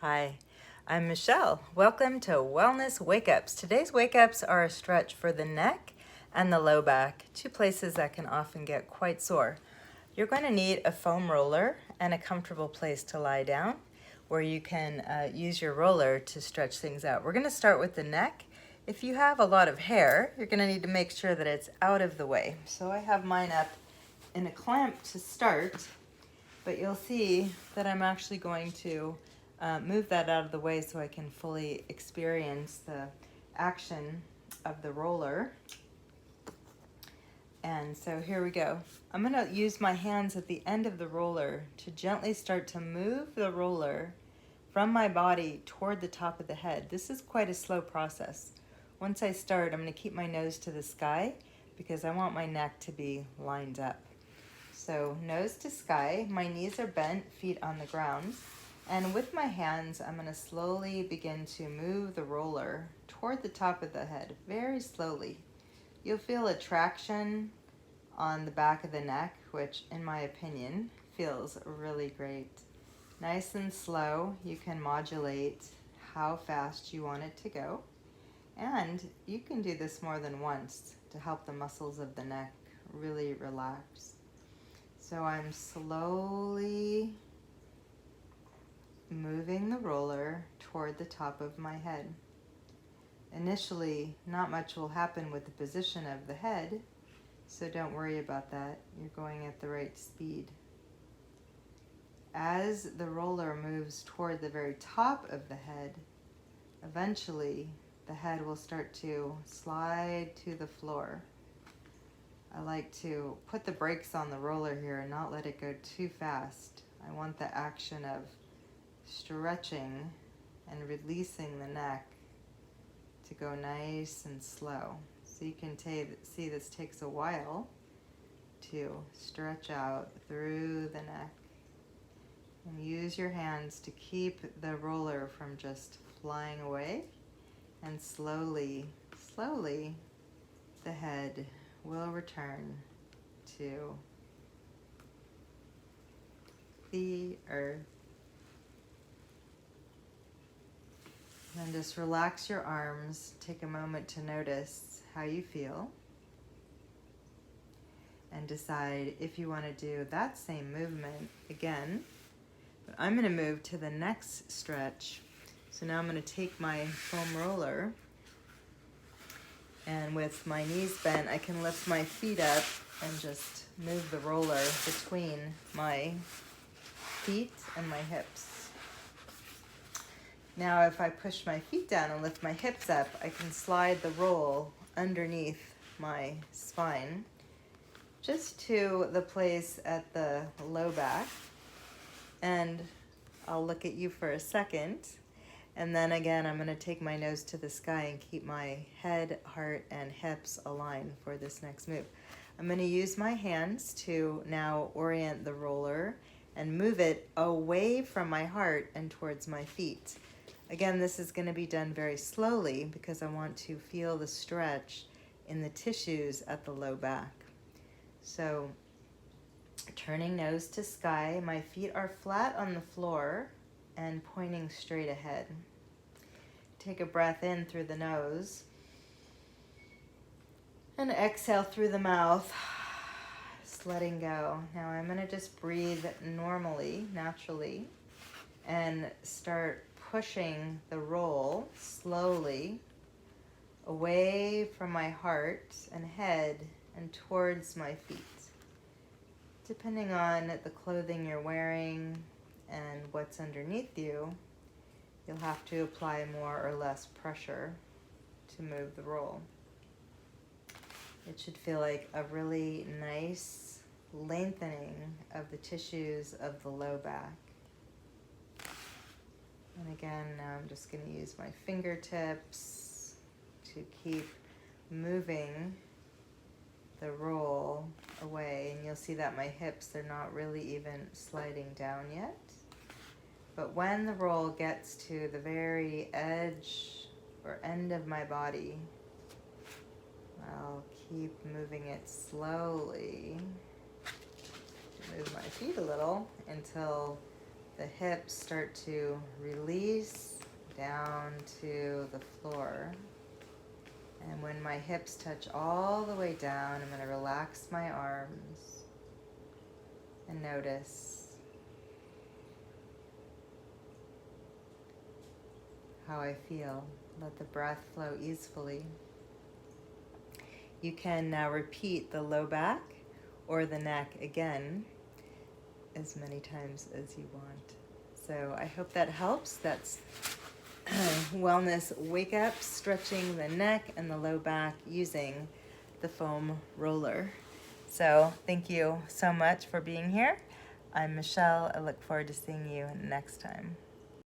Hi, I'm Michelle. Welcome to Wellness Wake Ups. Today's wake ups are a stretch for the neck and the low back, two places that can often get quite sore. You're going to need a foam roller and a comfortable place to lie down where you can use your roller to stretch things out. We're going to start with the neck. If you have a lot of hair, you're going to need to make sure that it's out of the way. So I have mine up in a clamp to start, but you'll see that I'm actually going to move that out of the way so I can fully experience the action of the roller. And so here we go. I'm going to use my hands at the end of the roller to gently start to move the roller from my body toward the top of the head. This is quite a slow process. Once I start, I'm going to keep my nose to the sky because I want my neck to be lined up. So nose to sky, my knees are bent, feet on the ground. And with my hands, I'm going to slowly begin to move the roller toward the top of the head, very slowly. You'll feel a traction on the back of the neck, which in my opinion feels really great. Nice and slow, you can modulate how fast you want it to go. And you can do this more than once to help the muscles of the neck really relax. So I'm slowly moving the roller toward the top of my head. Initially, not much will happen with the position of the head, so don't worry about that. You're going at the right speed. As the roller moves toward the very top of the head, eventually the head will start to slide to the floor. I like to put the brakes on the roller here and not let it go too fast. I want the action of stretching and releasing the neck to go nice and slow. So you can see this takes a while to stretch out through the neck. And use your hands to keep the roller from just flying away. And slowly, slowly, the head will return to the earth. And just relax your arms. Take a moment to notice how you feel. And decide if you want to do that same movement again. But I'm going to move to the next stretch. So now I'm going to take my foam roller. And with my knees bent, I can lift my feet up and just move the roller between my feet and my hips. Now if I push my feet down and lift my hips up, I can slide the roll underneath my spine just to the place at the low back. And I'll look at you for a second. And then again, I'm going to take my nose to the sky and keep my head, heart, and hips aligned for this next move. I'm going to use my hands to now orient the roller and move it away from my heart and towards my feet. Again, this is going to be done very slowly because I want to feel the stretch in the tissues at the low back. So, turning nose to sky, my feet are flat on the floor and pointing straight ahead. Take a breath in through the nose and exhale through the mouth, just letting go. Now I'm going to just breathe normally, naturally, and start pushing the roll slowly away from my heart and head and towards my feet. Depending on the clothing you're wearing and what's underneath you, you'll have to apply more or less pressure to move the roll. It should feel like a really nice lengthening of the tissues of the low back. And again, now I'm just going to use my fingertips to keep moving the roll away. And you'll see that my hips, they're not really even sliding down yet. But when the roll gets to the very edge or end of my body, I'll keep moving it slowly. Move my feet a little until the hips start to release down to the floor. And when my hips touch all the way down, I'm going to relax my arms and notice how I feel. Let the breath flow easily. You can now repeat the low back or the neck again as many times as you want. So I hope that helps. That's Wellness Wake Up, stretching the neck and the low back using the foam roller. So thank you so much for being here. I'm Michelle. I look forward to seeing you next time.